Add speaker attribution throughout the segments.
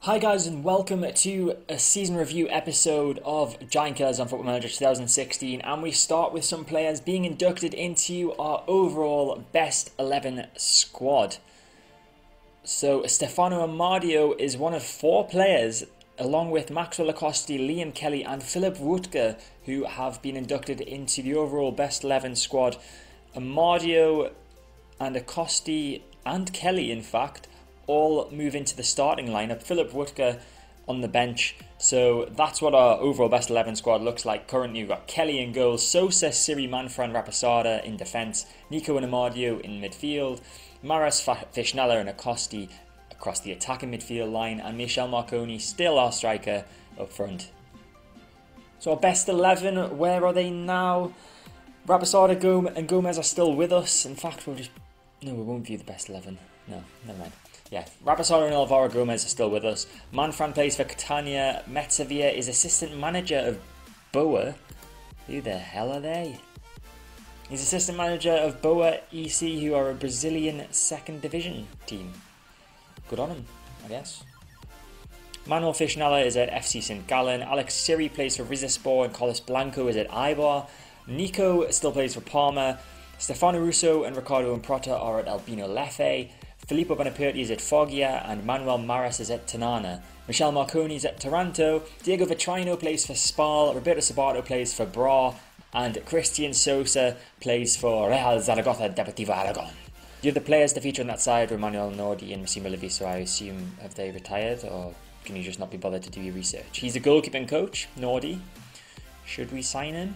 Speaker 1: Hi guys and welcome to a season review episode of Giant Killers on Football Manager 2016, and we start with some players being inducted into our overall best 11 squad. So Stefano Amadio is one of 4 players along with Maxwell Acosti, Liam Kelly and Philip Wutke who have been inducted into the overall best 11 squad. Amadio and Acosti and Kelly in fact all move into the starting lineup. Philip Wutke on the bench. So that's what our overall best 11 squad looks like. Currently we've got Kelly in goal, Sosa, Siri, Manfran, Rapisada in defence, Nico and Amadio in midfield, Maras, Fishnella and Acosti across the attacking midfield line, and Michel Marconi still our striker up front. So our best 11, where are they now? Rapisada and Gomez are still with us. In fact, we won't view the best 11. No, never mind. Yeah, Rapisada and Alvaro Gomez are still with us. Manfran plays for Catania. Metzavia is assistant manager of Boa. Who the hell are they? He's assistant manager of Boa EC, who are a Brazilian second division team. Good on him, I guess. Manuel Fishnella is at FC St. Gallen. Alex Siri plays for Rizespor and Colis Blanco is at Eibar. Nico still plays for Parma. Stefano Russo and Ricardo Improta are at Albino Leffe. Filippo Benaperti is at Foggia and Manuel Maras is at Tanana. Michel Marconi is at Taranto. Diego Vitrino plays for Spal. Roberto Sabato plays for Bra. And Christian Sosa plays for Real Zaragoza Deportivo Aragon. The other players to feature on that side were Manuel Nordi and Massimo Leviso. I assume, have they retired or can you just not be bothered to do your research? He's a goalkeeping coach, Nordi. Should we sign him?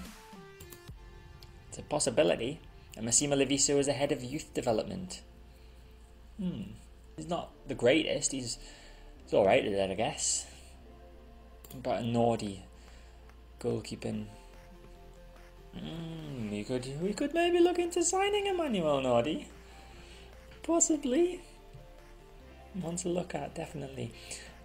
Speaker 1: It's a possibility. And Massimo Leviso is a head of youth development. He's not the greatest. He's alright at it, I guess. But a Nordi goalkeeping. We could maybe look into signing Emmanuel Nordi. Possibly. One to look at, definitely.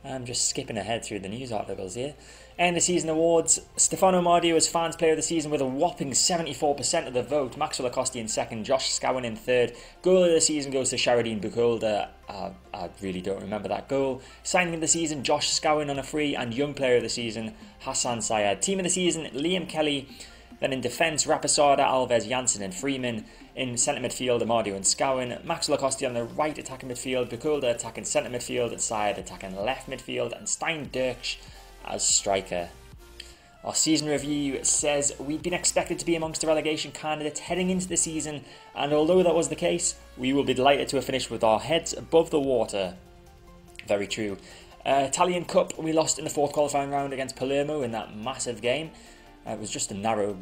Speaker 1: I'm just skipping ahead through the news articles here. End of season awards. Stefano Amadio is Fans Player of the Season with a whopping 74% of the vote. Maxwell Acosti in second. Josh Scowen in third. Goal of the season goes to Sharadine Bukolda. I really don't remember that goal. Signing of the season, Josh Scowen on a free. And Young Player of the Season, Hassan Syed. Team of the season, Liam Kelly. Then in defence, Rapisada, Alves, Janssen and Freeman. In centre midfield, Amadio and Scowen. Maxwell Acosti on the right attacking midfield. Bukolda attacking centre midfield. And Syed attacking left midfield. And Stein Dirksch as striker. Our season review says we've been expected to be amongst the relegation candidates heading into the season, and although that was the case, we will be delighted to have finished with our heads above the water. Very true. Italian Cup, we lost in the 4th qualifying round against Palermo in that massive game. It was just a narrow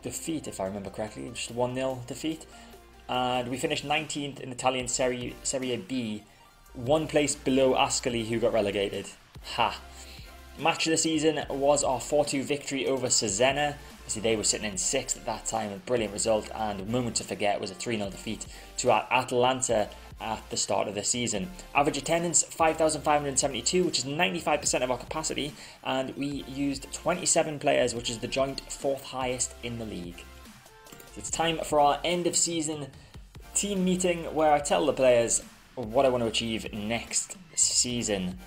Speaker 1: defeat, if I remember correctly, just a 1-0 defeat. And we finished 19th in Italian Serie B, one place below Ascoli, who got relegated. Ha! Match of the season was our 4-2 victory over Cesena. Obviously they were sitting in 6th at that time, a brilliant result, and a moment to forget was a 3-0 defeat to Atalanta at the start of the season. Average attendance 5,572, which is 95% of our capacity, and we used 27 players, which is the joint 4th highest in the league. So it's time for our end of season team meeting where I tell the players what I want to achieve next season.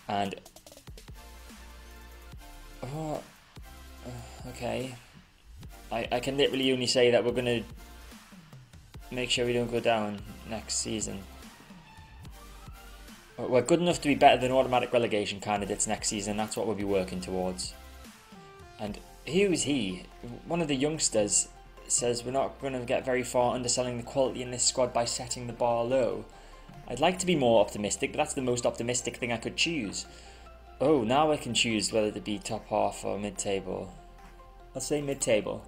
Speaker 1: And okay, I can literally only say that we're going to make sure we don't go down next season. We're good enough to be better than automatic relegation candidates next season. That's what we'll be working towards. And who is he? One of the youngsters says we're not going to get very far underselling the quality in this squad by setting the bar low. I'd like to be more optimistic, but that's the most optimistic thing I could choose. Oh, now I can choose whether to be top half or mid-table. I'll say mid-table.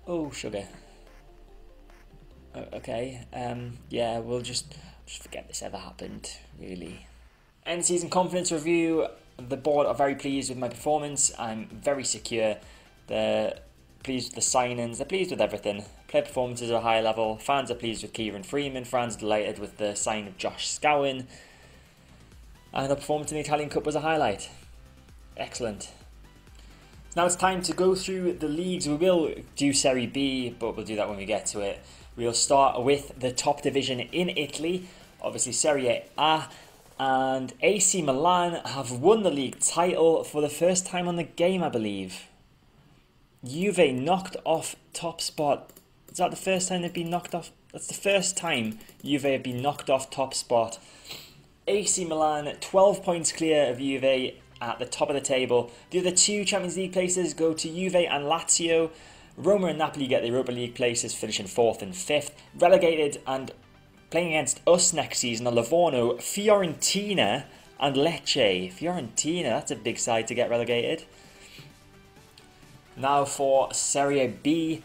Speaker 1: Oh, sugar. Okay, yeah, we'll just forget this ever happened, really. End season confidence review. The board are very pleased with my performance. I'm very secure. They're pleased with the signings. They're pleased with everything. Player performances are high level. Fans are pleased with Kieran Freeman. Fans are delighted with the sign of Josh Scowen. And our performance in the Italian Cup was a highlight. Excellent. Now it's time to go through the leagues. We will do Serie B, but we'll do that when we get to it. We'll start with the top division in Italy. Obviously Serie A. And AC Milan have won the league title for the first time on the game, I believe. Juve knocked off top spot. Is that the first time they've been knocked off? That's the first time Juve have been knocked off top spot. AC Milan 12 points clear of Juve at the top of the table. The other two Champions League places go to Juve and Lazio. Roma and Napoli get the Europa League places, finishing 4th and 5th. Relegated and playing against us next season are Livorno, Fiorentina and Lecce. Fiorentina, that's a big side to get relegated. Now for Serie B.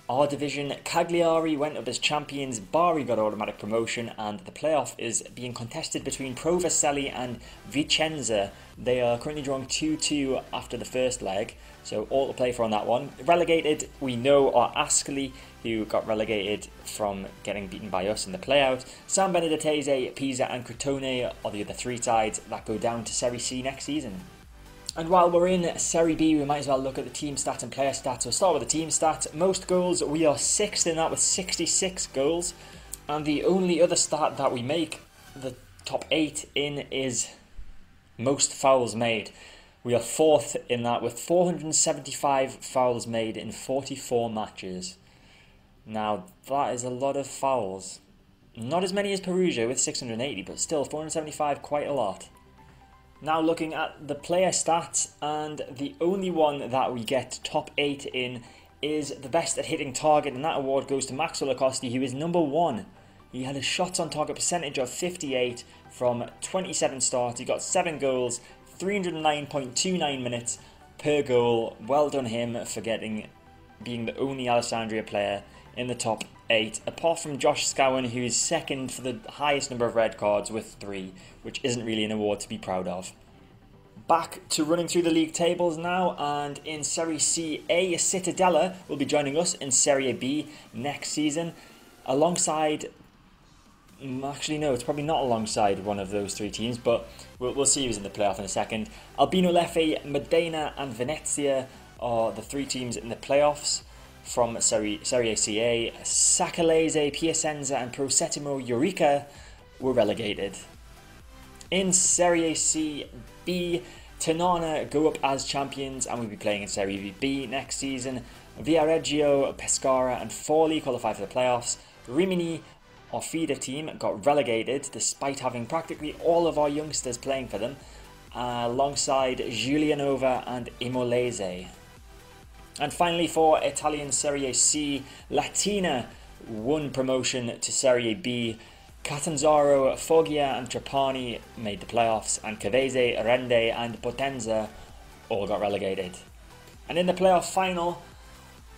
Speaker 1: Our division, Cagliari went up as champions, Bari got automatic promotion, and the playoff is being contested between Pro Vercelli and Vicenza. They are currently drawing 2-2 after the first leg, so all to play for on that one. Relegated, we know, are Ascoli, who got relegated from getting beaten by us in the playout. San Benedettese, Pisa and Crotone are the other three sides that go down to Serie C next season. And while we're in Serie B, we might as well look at the team stats and player stats. We'll start with the team stats. Most goals, we are 6th in that with 66 goals. And the only other stat that we make the top 8 in is most fouls made. We are 4th in that with 475 fouls made in 44 matches. Now, that is a lot of fouls. Not as many as Perugia with 680, but still 475, quite a lot. Now looking at the player stats, and the only one that we get top 8 in is the best at hitting target, and that award goes to Maxwell Acosti, who is number 1. He had a shots on target percentage of 58 from 27 starts. He got 7 goals, 309.29 minutes per goal. Well done him for being the only Alessandria player in the top 8, apart from Josh Scowen, who is second for the highest number of red cards with 3, which isn't really an award to be proud of. Back to running through the league tables now, and in Serie C A, Cittadella will be joining us in Serie B next season, alongside... Actually, no, it's probably not alongside one of those 3 teams, but we'll see who's in the playoff in a second. Albino Leffe, Modena and Venezia are the 3 teams in the playoffs. From Serie A, Sacalese, Piacenza and Pro Settimo Eureka were relegated. In Serie C B, Ternana go up as champions and will be playing in Serie B next season. Viareggio, Pescara and Forlì qualify for the playoffs. Rimini, our feeder team, got relegated despite having practically all of our youngsters playing for them, alongside Giulianova and Imolese. And finally for Italian Serie C, Latina won promotion to Serie B. Catanzaro, Foggia and Trapani made the playoffs, and Cavese, Rende and Potenza all got relegated. And in the playoff final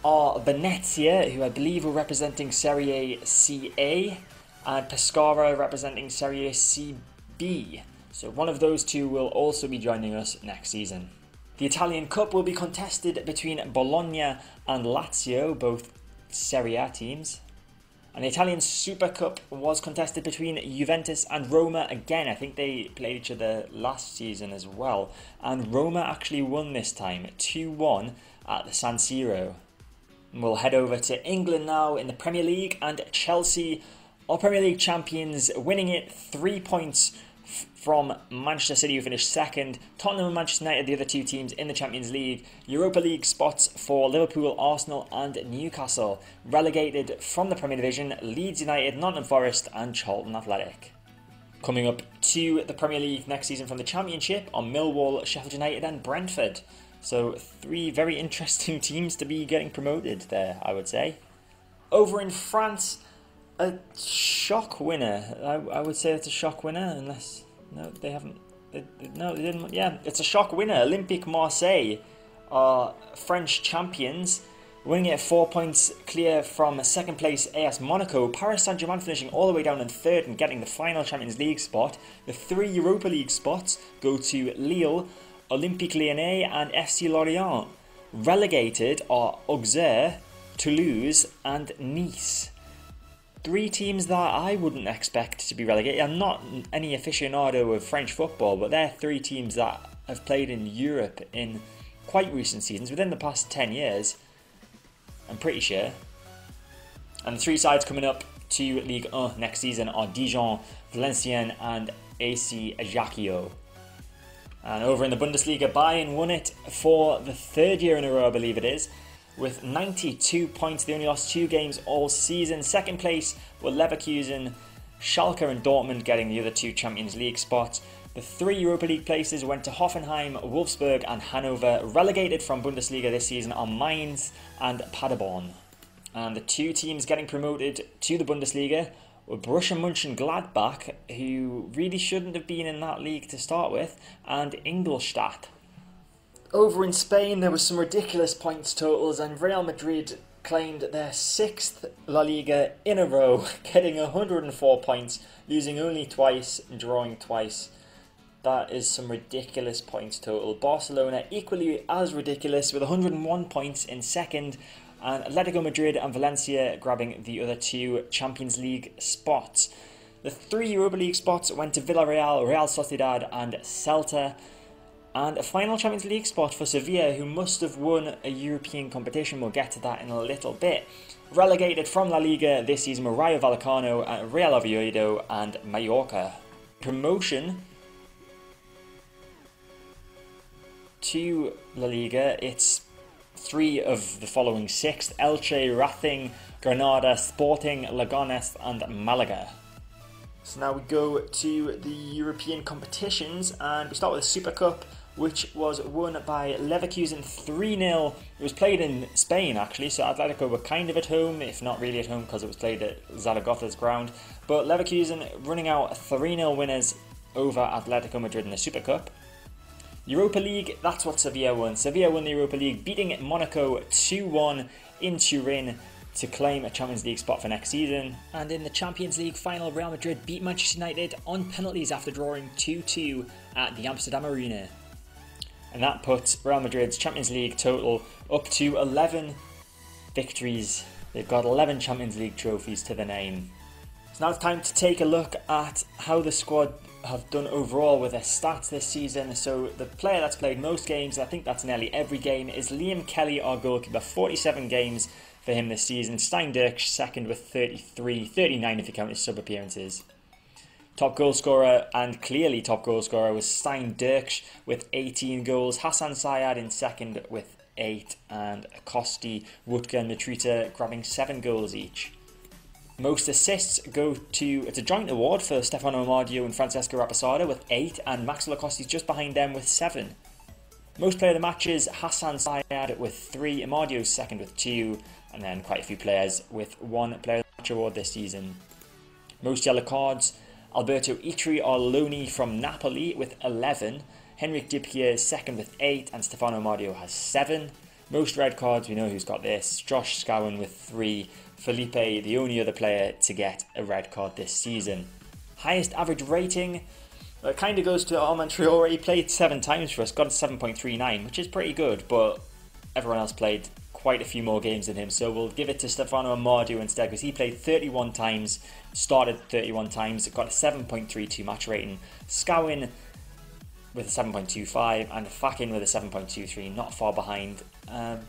Speaker 1: are Venezia, who I believe were representing Serie CA, and Pescara representing Serie CB. So one of those two will also be joining us next season. The Italian Cup will be contested between Bologna and Lazio, both Serie A teams. And the Italian Super Cup was contested between Juventus and Roma again. I think they played each other last season as well. And Roma actually won this time, 2-1 at the San Siro. And we'll head over to England now in the Premier League, and Chelsea, our Premier League champions, winning it 3 points from Manchester City, who finished second. Tottenham and Manchester United, the other 2 teams in the Champions League. Europa League spots for Liverpool, Arsenal and Newcastle. Relegated from the Premier Division, Leeds United, Nottingham Forest and Charlton Athletic. Coming up to the Premier League next season from the Championship are Millwall, Sheffield United and Brentford. So 3 very interesting teams to be getting promoted there, I would say. Over in France, a shock winner. I would say it's a shock winner, unless... No, they haven't. No, they didn't. Yeah, it's a shock winner. Olympique Marseille are French champions, winning it 4 points clear from second place AS Monaco. Paris Saint-Germain finishing all the way down in 3rd and getting the final Champions League spot. The 3 Europa League spots go to Lille, Olympique Lyonnais and FC Lorient. Relegated are Auxerre, Toulouse and Nice. 3 teams that I wouldn't expect to be relegated. I'm not any aficionado of French football, but they're 3 teams that have played in Europe in quite recent seasons, within the past 10 years, I'm pretty sure. And the 3 sides coming up to Ligue 1 next season are Dijon, Valenciennes and AC Ajaccio. And over in the Bundesliga, Bayern won it for the third year in a row, I believe it is, with 92 points. They only lost 2 games all season. Second place were Leverkusen, Schalke and Dortmund getting the other 2 Champions League spots. The 3 Europa League places went to Hoffenheim, Wolfsburg and Hanover. Relegated from Bundesliga this season are Mainz and Paderborn. And the 2 teams getting promoted to the Bundesliga were Borussia Mönchengladbach, who really shouldn't have been in that league to start with, and Ingolstadt. Over in Spain, there was some ridiculous points totals, and Real Madrid claimed their 6th La Liga in a row, getting 104 points, losing only twice and drawing twice. That is some ridiculous points total. Barcelona equally as ridiculous with 101 points in second, and Atletico Madrid and Valencia grabbing the other 2 Champions League spots. The 3 Europa League spots went to Villarreal, Real Sociedad and Celta. And a final Champions League spot for Sevilla, who must have won a European competition. We'll get to that in a little bit. Relegated from La Liga this season were Rayo Vallecano, Real Oviedo and Mallorca. Promotion to La Liga, it's 3 of the following 6: Elche, Racing, Granada, Sporting, Leganés and Malaga. So now we go to the European competitions, and we start with the Super Cup, which was won by Leverkusen 3-0. It was played in Spain actually, so Atletico were kind of at home, if not really at home, because it was played at Zaragoza's ground. But Leverkusen running out 3-0 winners over Atletico Madrid in the Super Cup. Europa League, that's what Sevilla won. Sevilla won the Europa League, beating Monaco 2-1 in Turin to claim a Champions League spot for next season. And in the Champions League final, Real Madrid beat Manchester United on penalties after drawing 2-2 at the Amsterdam Arena. And that puts Real Madrid's Champions League total up to 11 victories. They've got 11 Champions League trophies to their name. So now it's time to take a look at how the squad have done overall with their stats this season. So the player that's played most games, I think that's nearly every game, is Liam Kelly, our goalkeeper. 47 games for him this season. Stein Dirks second with 33, 39 if you count his sub appearances. Top goal scorer, and clearly top goal scorer, was Stein Dirks with 18 goals. Hassan Sayad in second with 8, and Kosti, Wutka and Mitrita grabbing 7 goals each. Most assists go to, it's a joint award for Stefano Amardio and Francesco Rapasada with 8, and Max Lacosti's just behind them with 7. Most player of the matches, Hassan Sayad with 3, Amardio's second with 2, and then quite a few players with 1 player of the match award this season. Most yellow cards, Alberto Itri Arloni from Napoli with 11, Henrik Dipkier second with 8, and Stefano Amardio has 7. Most red cards, we know who's got this, Josh Scowen with 3, Felipe, the only other player to get a red card this season. Highest average rating, well, it kind of goes to Armand Traore. He played 7 times for us, got a 7.39, which is pretty good, but everyone else played quite a few more games than him, so we'll give it to Stefano Amardio instead, because he played 31 times, started 31 times, got a 7.32 match rating. Scowen with a 7.25 and Fakin with a 7.23, not far behind.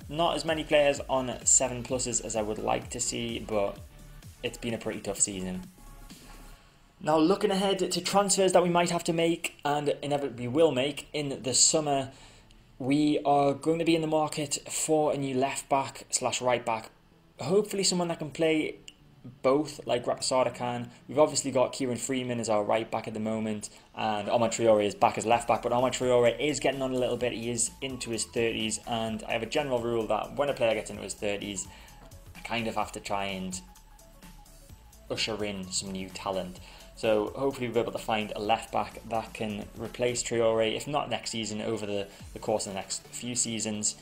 Speaker 1: Not as many players on 7 pluses as I would like to see, but it's been a pretty tough season. Now looking ahead to transfers that we might have to make, and inevitably will make, in the summer, we are going to be in the market for a new left back / right back. Hopefully someone that can play both like Rapasada can. We've obviously got Kieran Freeman as our right back at the moment, and Armand Traore is back as left back, but Armand Traore is getting on a little bit. He is into his 30s, and I have a general rule that when a player gets into his 30s, I kind of have to try and usher in some new talent. So hopefully we'll be able to find a left back that can replace Traore, if not next season, over the course of the next few seasons.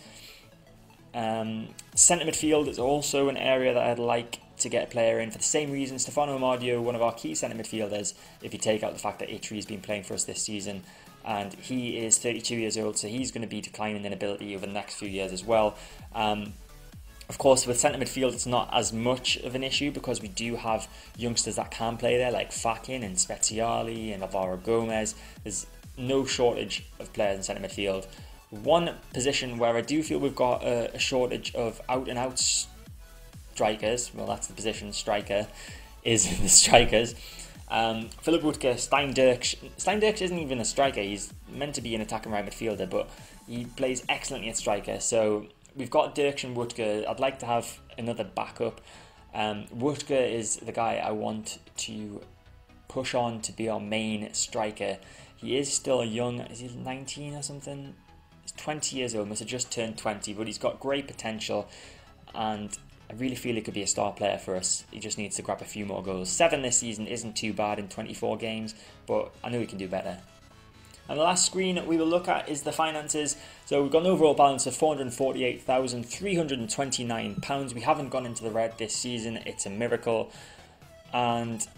Speaker 1: Centre midfield is also an area that I'd like to get a player in for the same reason. Stefano Amardio, one of our key centre midfielders, if you take out the fact that Itri has been playing for us this season, and he is 32 years old, so he's going to be declining in ability over the next few years as well. Of course, with centre midfield, it's not as much of an issue because we do have youngsters that can play there, like Fakin and Speziali and Alvaro Gomez. There's no shortage of players in centre midfield. One position where I do feel we've got a shortage of out-and-out strikers, well, that's the position, striker, is the strikers. Philip Wuttke, Steindirk isn't even a striker. He's meant to be an attacking right midfielder, but he plays excellently at striker. So we've got Dirks and Wuttke. I'd like to have another backup. Wuttke is the guy I want to push on to be our main striker. He is still young. Is he 19 or something? He's 20 years old. Must have just turned 20, but he's got great potential, and I really feel he could be a star player for us. He just needs to grab a few more goals. 7 this season isn't too bad in 24 games, but I know he can do better. And the last screen we will look at is the finances. So we've got an overall balance of £448,329. We haven't gone into the red this season. It's a miracle. And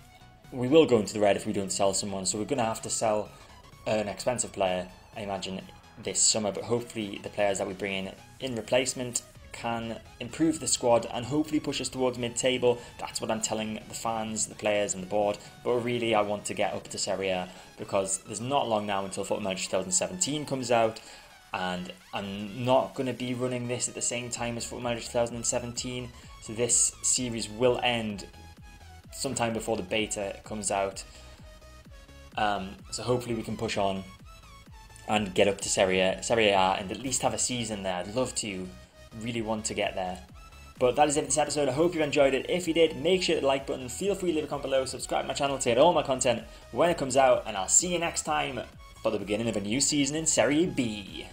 Speaker 1: we will go into the red if we don't sell someone. So we're going to have to sell an expensive player, I imagine, this summer. But hopefully the players that we bring in replacement can improve the squad and hopefully push us towards mid-table. That's what I'm telling the fans, the players and the board. But really I want to get up to Serie A, because there's not long now until Football Manager 2017 comes out, and I'm not going to be running this at the same time as Football Manager 2017. So this series will end sometime before the beta comes out. So hopefully we can push on and get up to Serie A and at least have a season there. I'd love to. Really want to get there. But that is it for this episode. I hope you enjoyed it. If you did, make sure to hit the like button. Feel free to leave a comment below. Subscribe to my channel to get all my content when it comes out. And I'll see you next time for the beginning of a new season in Serie B.